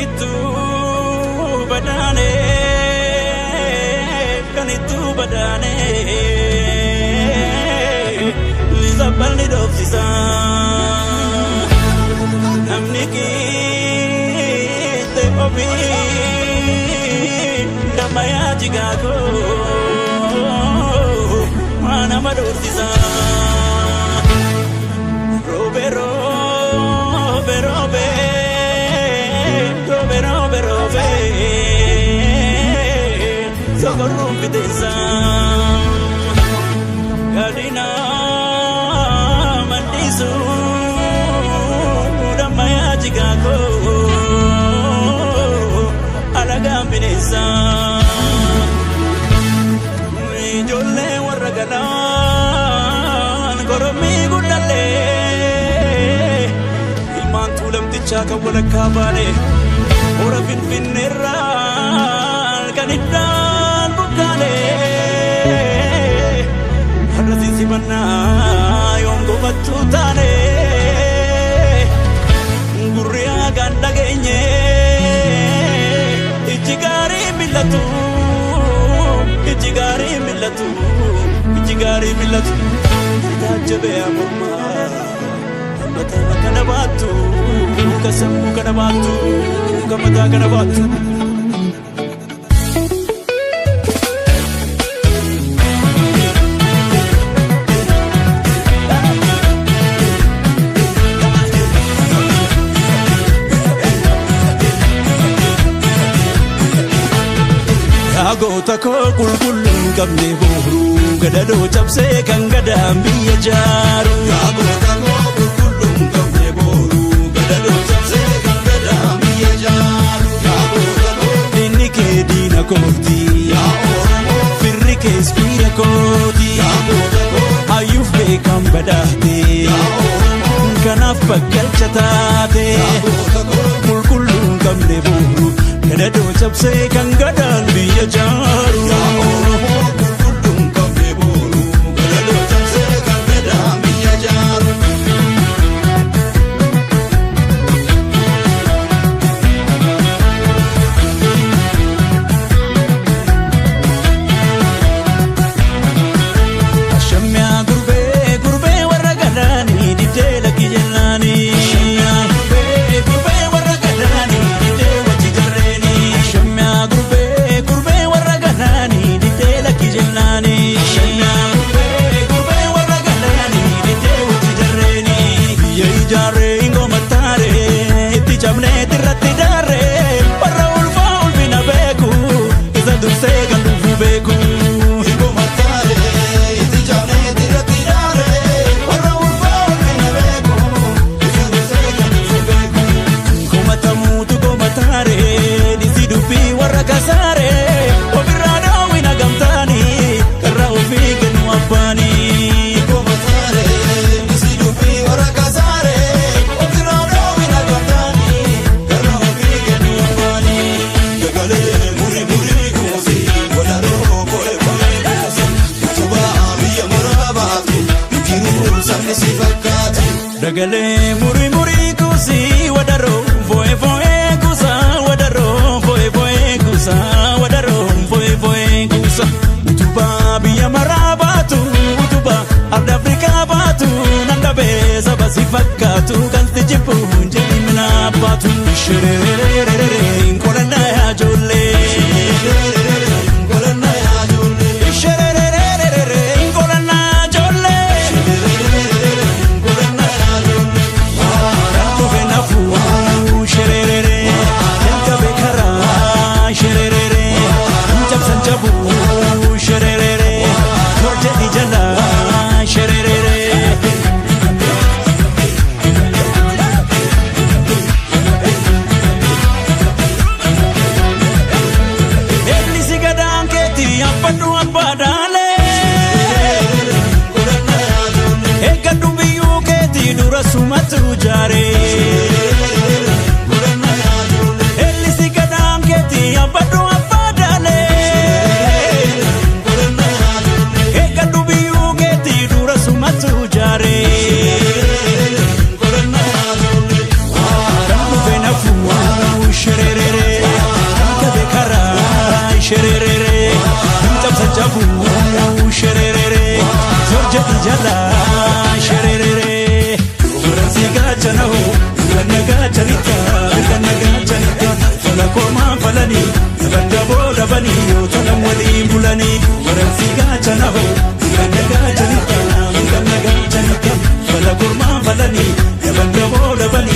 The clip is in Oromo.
itu badane kan itu badane Zabbalni dofsisa namni kite obi damaya jigago mana madofsisa robe robe robe robe robe robe socorro videsa gadina mandisu damaya jigago alaga binesa jolle waragala goromi gudale ilman tulam tichaka wala kabale ora finfinera kanidan bukale hadasi sibanna yongo batutane gurya ganda genye ichigari millatu tajabe amurma mata kanabatu kasamu kanabatu kamata kanabatu Agota ko kulkulun kamne bohru gadado chapse kan gadam biya jaru Agota ko kulkulun kamne bohru gadado chapse kan gadam biya jaru Agota ko dinni ke dina koti ya oromo firri ke spira koti Agota ko ayuf be kam badate ya oromo kanaf bakal chatate Agota ko kulkulun kamne bohru gadado chapse kan gadam biya jaru ya oromo kulkulun kamne bohru gadado chapse kan gadam biya jaru shamya gurbe gurbe waragadani didela kijelani Dagale muri muri kusi wadaro voe voe kusa wadaro voe voe kusa wadaro voe voe kusa utuba biya marabatu utuba arda Afrika batu nanda beza basi fakatu kanti jipu njimina batu sherere inkolana ya jolle inkolana ya jolle sherere inkolana jolle shererere Himtab sajabu shererere Zorja ijala shererere Waransi gachanaho Ganna gachanita Ganna gachanita Fala koma falani Nabadabo dabani Yotanam wali bulani Waransi gachanaho Ganna gachanita Ganna gachanita Fala koma falani Nabadabo dabani